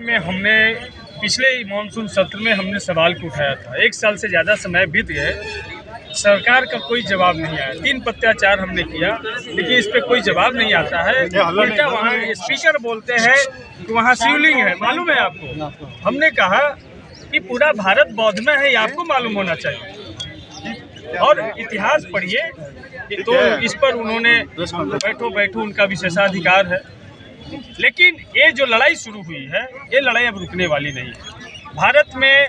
में हमने पिछले मानसून सत्र में हमने सवाल को उठाया था। 1 साल से ज़्यादा समय बीत गए, सरकार का कोई जवाब नहीं आया। 3 पत्राचार हमने किया, लेकिन इस पे कोई जवाब नहीं आता है। उल्टा वहाँ स्पीकर बोलते हैं कि वहाँ शिवलिंग है। मालूम है आपको? हमने कहा कि पूरा भारत बौद्ध में है, ये आपको मालूम होना चाहिए। और इतिहास पढ़िए, तो इस पर उन्होंने बैठो उनका विशेषाधिकार है। लेकिन ये जो लड़ाई शुरू हुई है, ये लड़ाई अब रुकने वाली नहीं है। भारत में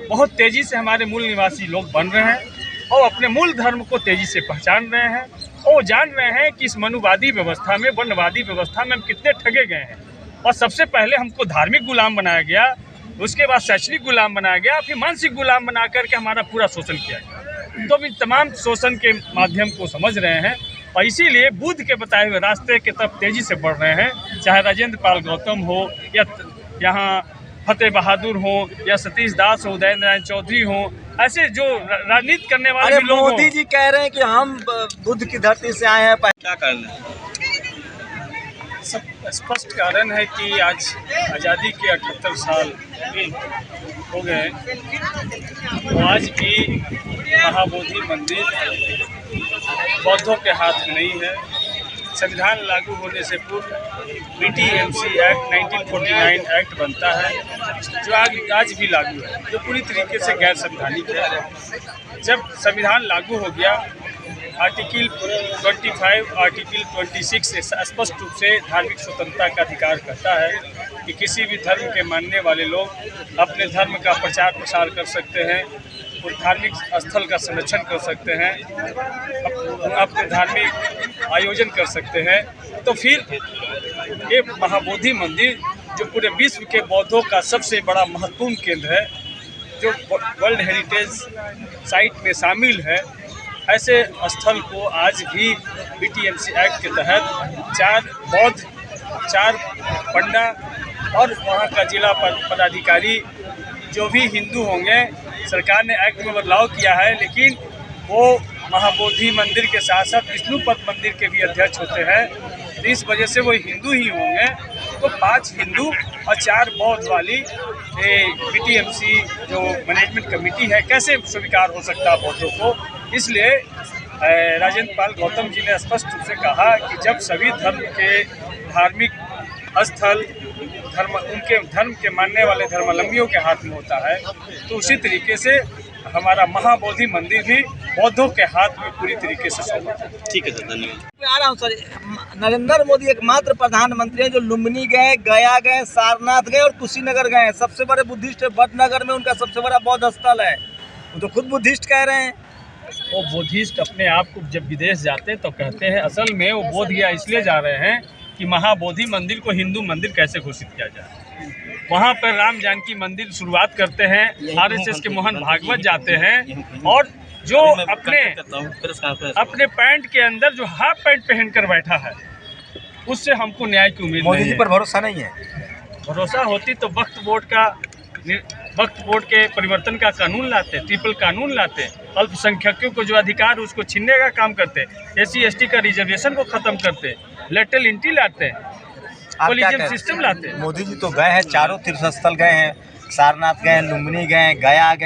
बहुत तेज़ी से हमारे मूल निवासी लोग बन रहे हैं और अपने मूल धर्म को तेज़ी से पहचान रहे हैं और जान रहे हैं कि इस मनुवादी व्यवस्था में, वर्णवादी व्यवस्था में हम कितने ठगे गए हैं। और सबसे पहले हमको धार्मिक गुलाम बनाया गया, उसके बाद शैक्षणिक गुलाम बनाया गया, फिर मानसिक गुलाम बना करके हमारा पूरा शोषण किया गया। तो इन तमाम शोषण के माध्यम को समझ रहे हैं और इसीलिए बुद्ध के बताए हुए रास्ते की तरफ तेज़ी से बढ़ रहे हैं। चाहे राजेंद्र पाल गौतम हो या यहाँ फतेह बहादुर हो या सतीश दास हो, उदयनारायण नारायण चौधरी हो, ऐसे जो राजनीति करने वाले लोग। मोदी जी कह रहे हैं कि हम बुद्ध की धरती से आए हैं, क्या कारण है? सब स्पष्ट कारण है कि आज आज़ादी के 78 साल हो गए, तो आज भी महाबोधि मंदिर बौद्धों के हाथ में नहीं है। संविधान लागू होने से पूर्व BTMC एक्ट 1949 एक्ट बनता है, जो आज भी लागू है, जो पूरी तरीके से गैर संवैधानिक है। जब संविधान लागू हो गया, आर्टिकल 25, आर्टिकल 26 स्पष्ट रूप से धार्मिक स्वतंत्रता का अधिकार करता है कि किसी भी धर्म के मानने वाले लोग अपने धर्म का प्रचार प्रसार कर सकते हैं, उस धार्मिक स्थल का संरक्षण कर सकते हैं, अपने धार्मिक आयोजन कर सकते हैं। तो फिर ये महाबोधि मंदिर, जो पूरे विश्व के बौद्धों का सबसे बड़ा महत्वपूर्ण केंद्र है, जो वर्ल्ड हेरिटेज साइट में शामिल है, ऐसे स्थल को आज भी BTMC एक्ट के तहत 4 बौद्ध, 4 पंडा और वहाँ का जिला पदाधिकारी जो भी हिंदू होंगे, सरकार ने एक्ट में बदलाव किया है, लेकिन वो महाबोधि मंदिर के साथ साथ विष्णुपद मंदिर के भी अध्यक्ष होते हैं। तो इस वजह से वो हिंदू ही होंगे। तो 5 हिंदू और 4 बौद्ध वाली BTMC जो मैनेजमेंट कमेटी है, कैसे स्वीकार हो सकता है बौद्धों को? इसलिए राजेंद्र पाल गौतम जी ने स्पष्ट रूप से कहा कि जब सभी धर्म के धार्मिक स्थल उनके धर्म के मानने वाले धर्मावलंबियों के हाथ में होता है, तो उसी तरीके से हमारा महाबोधि मंदिर भी बौद्धों के हाथ में पूरी तरीके से सौंपा है। ठीक है सर, धन्यवाद। मैं आ रहा हूँ सर। नरेंद्र मोदी एकमात्र प्रधानमंत्री हैं जो लुम्बिनी गए, गया गए, सारनाथ गए और कुशीनगर गए। सबसे बड़े बुद्धिस्ट वडनगर में उनका सबसे बड़ा बौद्ध स्थल है। वो तो खुद बुद्धिस्ट कह रहे हैं। वो बुद्धिस्ट अपने आप को जब विदेश जाते हैं तो कहते हैं, असल में वो बोध गया इसलिए जा रहे हैं कि महाबोधि मंदिर को हिंदू मंदिर कैसे घोषित किया जाए। वहाँ पर राम जानकी मंदिर शुरुआत करते हैं, RSS के मोहन भागवत जाते हैं और जो अपने पैंट के अंदर जो हाफ पैंट पहनकर बैठा है, उससे हमको न्याय की उम्मीद नहीं है। मोदी जी पर भरोसा नहीं है। भरोसा होती तो वक्फ बोर्ड के परिवर्तन का कानून लाते, ट्रिपल कानून लाते, अल्पसंख्यकों को जो अधिकार उसको छीनने का काम करते, SC ST का रिजर्वेशन को खत्म करते, लेटरल एंट्री लाते, कोलिजन सिस्टम लाते। मोदी जी तो गए हैं, चारों तीर्थ स्थल गए हैं, सारनाथ गए हैं, लुम्बिनी गए हैं, गया गए।